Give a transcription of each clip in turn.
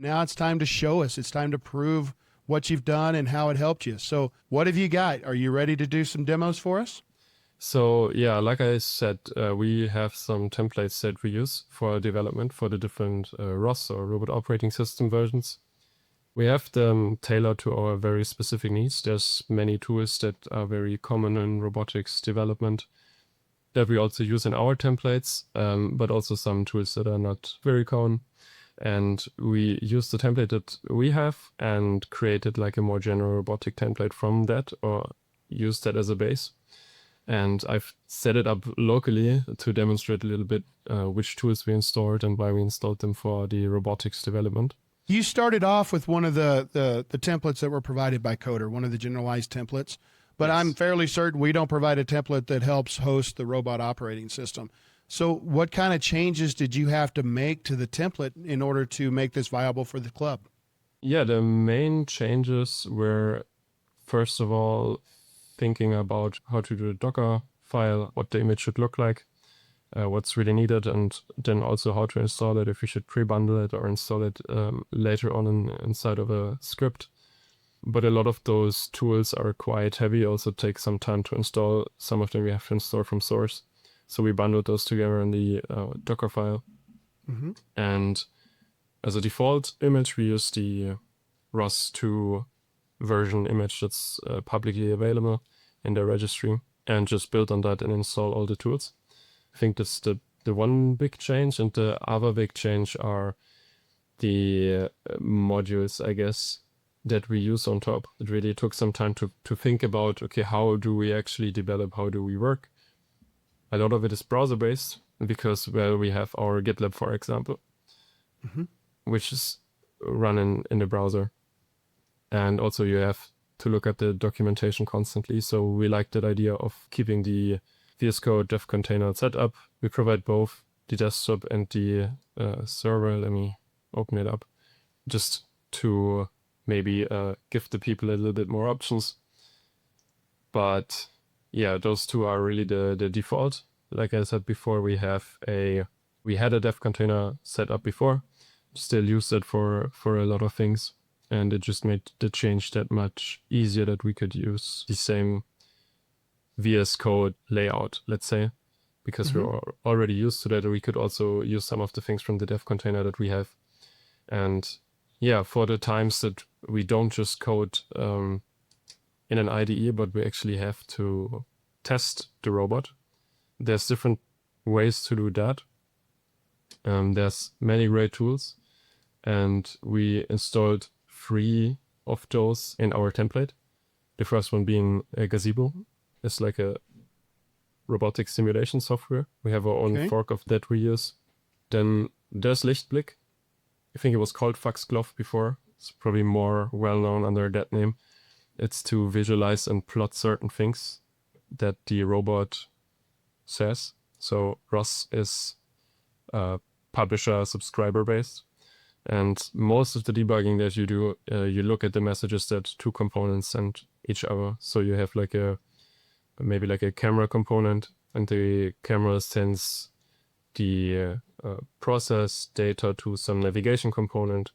Now it's time to show us. It's time to prove what you've done and how it helped you. So what have you got? Are you ready to do some demos for us? So yeah, like I said, we have some templates that we use for development for the different ROS or robot operating system versions. We have them tailored to our very specific needs. There's many tools that are very common in robotics development that we also use in our templates, but also some tools that are not very common. And we use the template that we have and created like a more general robotic template from that, or use that as a base. And I've set it up locally to demonstrate a little bit which tools we installed and why we installed them for the robotics development. You started off with one of the templates that were provided by Coder, one of the generalized templates, but Yes. I'm fairly certain we don't provide a template that helps host the robot operating system. So what kind of changes did you have to make to the template in order to make this viable for the club? Yeah, the main changes were, first of all, thinking about how to do a Docker file, what the image should look like, what's really needed, and then also how to install it, if we should pre-bundle it or install it later on inside of a script. But a lot of those tools are quite heavy, also take some time to install. Some of them we have to install from source. So we bundled those together in the Docker file. Mm-hmm. And as a default image, we use the ROS2 version image that's publicly available in the registry, and just build on that and install all the tools. I think that's the one big change, and the other big change are the modules, I guess, that we use on top. It really took some time to think about, okay, how do we actually develop, how do we work? A lot of it is browser-based, because, well, we have our GitLab, for example, Mm-hmm. which is run in the browser. And also you have to look at the documentation constantly. So we like that idea of keeping the VS Code dev container set up. We provide both the desktop and the server. Let me open it up just to maybe give the people a little bit more options. But yeah, those two are really the default. Like I said before, we had a dev container set up before, still use it for a lot of things. And it just made the change that much easier, that we could use the same VS Code layout, let's say, because Mm-hmm. we're already used to that. We could also use some of the things from the dev container that we have. And yeah, for the times that we don't just code in an IDE, but we actually have to test the robot, there's different ways to do that. There's many great tools, and we installed 3 of those in our template. The first one being a Gazebo. It's like a robotic simulation software. We have our own fork of that we use. Then there's Lichtblick. I think it was called Foxglove before. It's probably more well-known under that name. It's to visualize and plot certain things that the robot says. So ROS is publisher subscriber based. And most of the debugging that you do, you look at the messages that 2 components send each other. So you have like maybe like a camera component, and the camera sends the process data to some navigation component.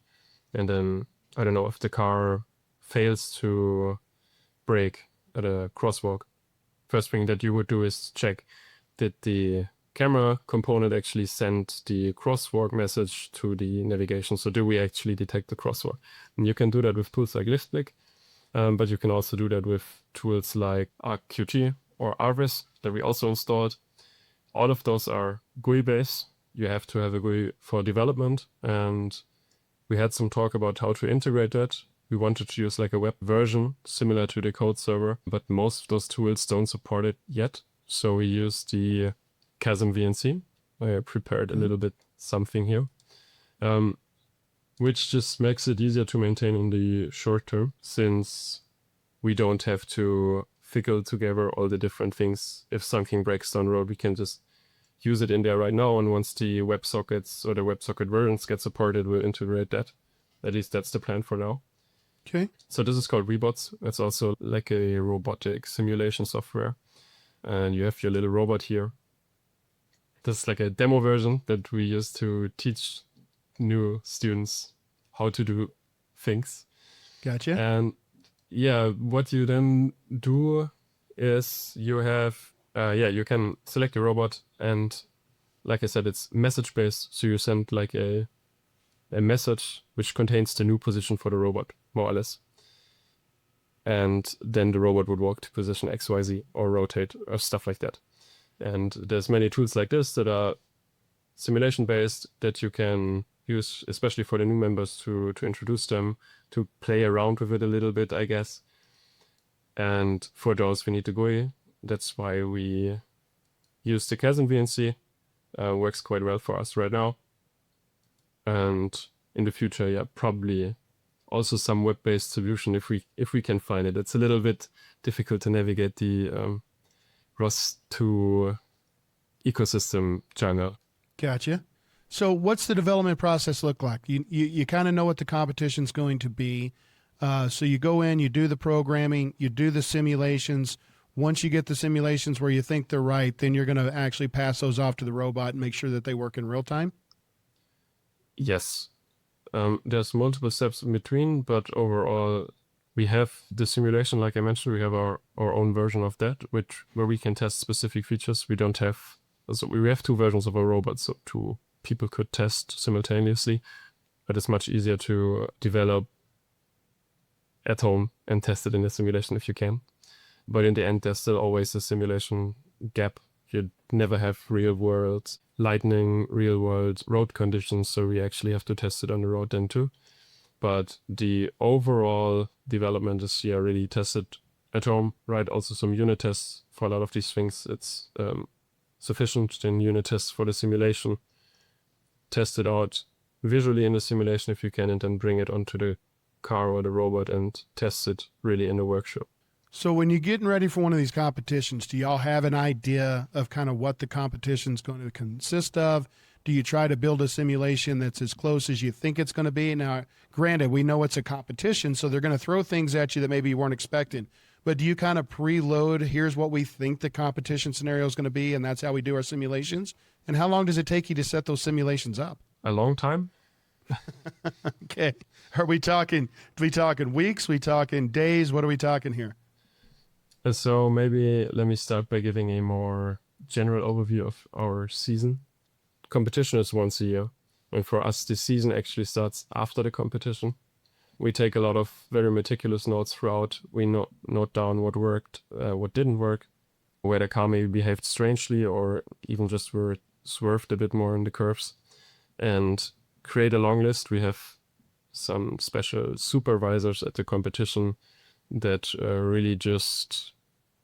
And then, I don't know, if the car fails to brake at a crosswalk, first thing that you would do is check, did the camera component actually send the crosswalk message to the navigation? So do we actually detect the crosswalk? And you can do that with tools like Lichtblick, but you can also do that with tools like ArcQT or Arvis that we also installed. All of those are GUI based. You have to have a GUI for development, and we had some talk about how to integrate that. We wanted to use like a web version similar to the code server, but most of those tools don't support it yet. So we use the Chasm VNC. I prepared a little bit something here, which just makes it easier to maintain in the short term, since we don't have to fickle together all the different things. If something breaks down the road, we can just use it in there right now, and once the WebSockets or the WebSocket versions get supported, we'll integrate that. At least that's the plan for now. Okay. So this is called Robots. It's also like a robotic simulation software. And you have your little robot here. This is like a demo version that we use to teach new students how to do things. Gotcha. And yeah, what you then do is you have, you can select a robot, and like I said, it's message based. So you send like a message which contains the new position for the robot, more or less. And then the robot would walk to position XYZ or rotate or stuff like that. And there's many tools like this that are simulation based that you can use, especially for the new members, to introduce them, to play around with it a little bit, I guess. And for those we need the GUI. That's why we use the Chasm VNC. Works quite well for us right now. And in the future, yeah, probably also some web-based solution if we can find it. It's a little bit difficult to navigate the ROS2 ecosystem jungle. Gotcha. So what's the development process look like? You kind of know what the competition's going to be. So you go in, you do the programming, you do the simulations. Once you get the simulations where you think they're right, then you're going to actually pass those off to the robot and make sure that they work in real time? Yes. There's multiple steps in between, but overall, we have the simulation, like I mentioned, we have our own version of that, where we can test specific features. We don't have, so we have two versions of our robot, so two people could test simultaneously, but it's much easier to develop at home and test it in the simulation if you can. But in the end, there's still always a simulation gap. You never have real world lightning, real world road conditions, so we actually have to test it on the road then too. But the overall development is really tested at home, right? Also some unit tests for a lot of these things. It's sufficient in unit tests for the simulation. Test it out visually in the simulation if you can, and then bring it onto the car or the robot and test it really in the workshop. So when you're getting ready for one of these competitions, do y'all have an idea of kind of what the competition's going to consist of? Do you try to build a simulation that's as close as you think it's going to be? Now, granted, we know it's a competition, so they're going to throw things at you that maybe you weren't expecting. But do you kind of preload, here's what we think the competition scenario is going to be, and that's how we do our simulations? And how long does it take you to set those simulations up? A long time. Okay. Are we talking weeks? We talking days? What are we talking here? So maybe let me start by giving a more general overview of our season. Competition is once a year, and for us the season actually starts after the competition. We take a lot of very meticulous notes throughout. We note down what worked, what didn't work, where the car maybe behaved strangely, or even just where it swerved a bit more in the curves, and create a long list. We have some special supervisors at the competition that really just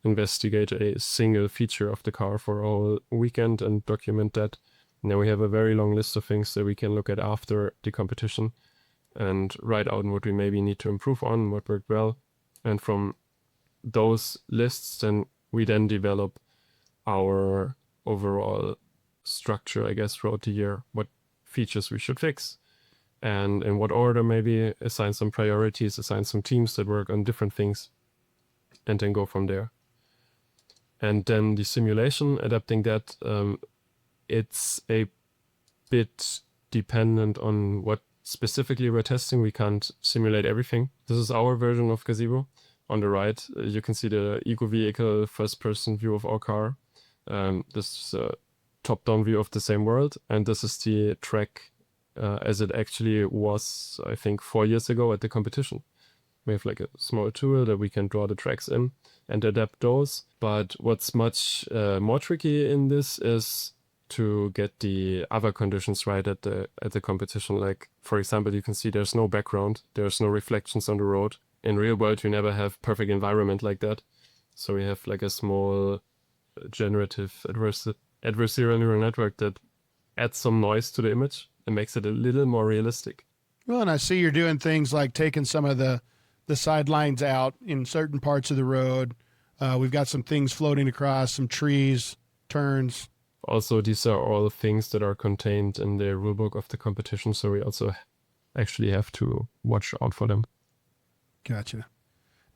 investigate a single feature of the car for a whole weekend and document that. Now we have a very long list of things that we can look at after the competition and write out what we maybe need to improve on, what worked well. And from those lists, then we then develop our overall structure, I guess, throughout the year, what features we should fix, and in what order, maybe assign some priorities, assign some teams that work on different things, and then go from there. And then the simulation, adapting that, it's a bit dependent on what specifically we're testing. We can't simulate everything. This is our version of Gazebo. On the right, you can see the eco vehicle first-person view of our car. This is a top-down view of the same world, and this is the track as it actually was, I think, 4 years ago at the competition. We have like a small tool that we can draw the tracks in and adapt those. But what's much more tricky in this is to get the other conditions right at the competition. Like, for example, you can see there's no background, there's no reflections on the road. In real world, you never have perfect environment like that. So we have like a small generative adversarial neural network that adds some noise to the image and makes it a little more realistic. Well, and I see you're doing things like taking some of the sidelines out in certain parts of the road. We've got some things floating across, some trees, turns. Also, these are all things that are contained in the rulebook of the competition, so we also actually have to watch out for them. Gotcha.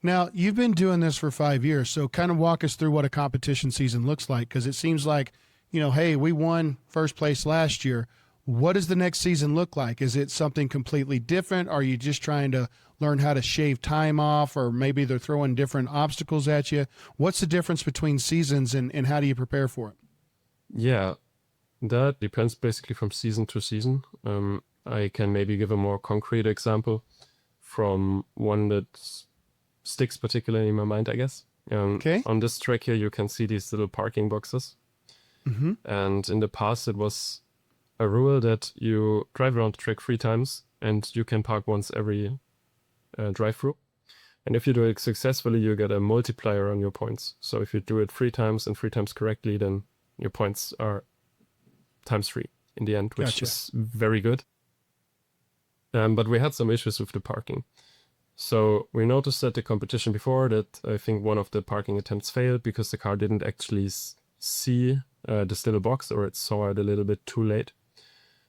Now, you've been doing this for 5 years, so kind of walk us through what a competition season looks like, because it seems like, hey, we won first place last year. What does the next season look like? Is it something completely different? Are you just trying to learn how to shave time off, or maybe they're throwing different obstacles at you? What's the difference between seasons, and how do you prepare for it? Yeah, that depends basically from season to season. I can maybe give a more concrete example from one that sticks particularly in my mind, I guess. Okay. On this track here, you can see these little parking boxes. Mm-hmm. And in the past, it was a rule that you drive around the track 3 times and you can park once every drive-through. And if you do it successfully, you get a multiplier on your points. So if you do it 3 times and 3 times correctly, then your points are times 3 in the end, which Gotcha. is very good. But we had some issues with the parking. So we noticed at the competition before that I think one of the parking attempts failed because the car didn't actually see this little box, or it saw it a little bit too late.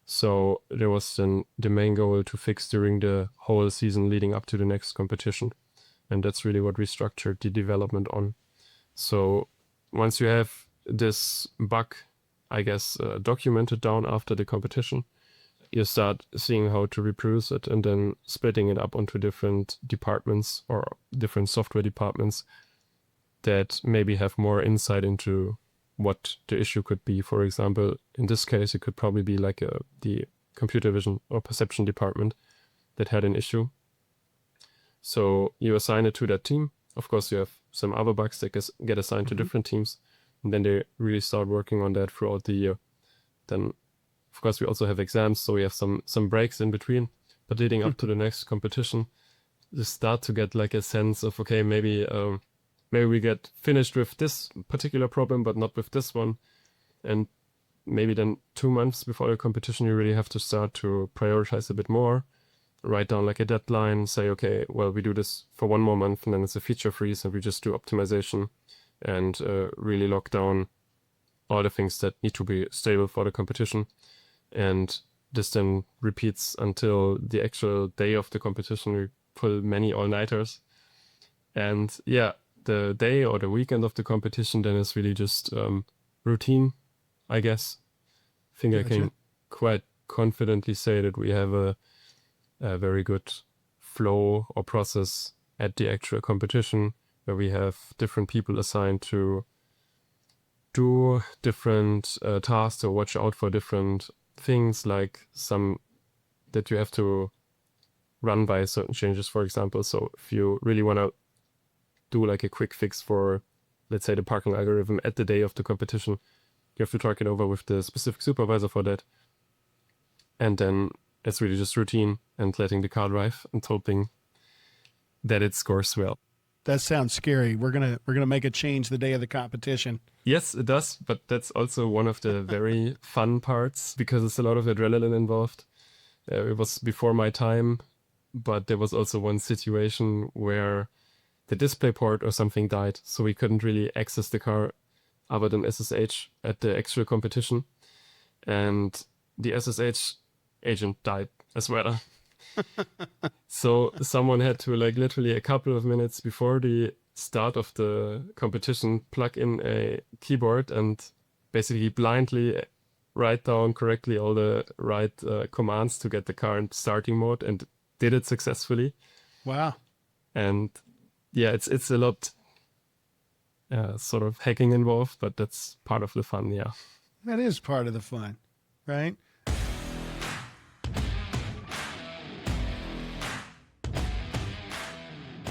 So there was then the main goal to fix during the whole season leading up to the next competition. And that's really what we structured the development on. So once you have this bug, I guess, documented down after the competition, you start seeing how to reproduce it and then splitting it up onto different departments or different software departments that maybe have more insight into what the issue could be. For example, in this case, it could probably be like the computer vision or perception department that had an issue. So you assign it to that team. Of course, you have some other bugs that get assigned to different teams, and then they really start working on that throughout the year. Then, of course, we also have exams, so we have some breaks in between. But leading up to the next competition, you start to get like a sense of, okay, maybe we get finished with this particular problem, but not with this one. And maybe then 2 months before the competition, you really have to start to prioritize a bit more, write down like a deadline, say, okay, well, we do this for 1 more month and then it's a feature freeze and we just do optimization and really lock down all the things that need to be stable for the competition. And this then repeats until the actual day of the competition. We pull many all-nighters. And yeah, the day or the weekend of the competition then is really just routine, I guess. I think I can quite confidently say that we have a very good flow or process at the actual competition, where we have different people assigned to do different tasks or watch out for different things, like some that you have to run by certain changes, for example. So if you really want to do like a quick fix for, let's say, the parking algorithm at the day of the competition, you have to talk it over with the specific supervisor for that. And then it's really just routine and letting the car drive and hoping that it scores well. That sounds scary. We're gonna make a change the day of the competition. Yes, it does, but that's also one of the very fun parts because it's a lot of adrenaline involved. It was before my time, but there was also one situation where the display port or something died, so we couldn't really access the car other than SSH at the actual competition. And the SSH agent died as well. So someone had to, like, literally a couple of minutes before the start of the competition, plug in a keyboard and basically blindly write down correctly all the right commands to get the car in starting mode, and did it successfully. Wow. And yeah, it's a lot sort of hacking involved, but that's part of the fun. Yeah. That is part of the fun, right?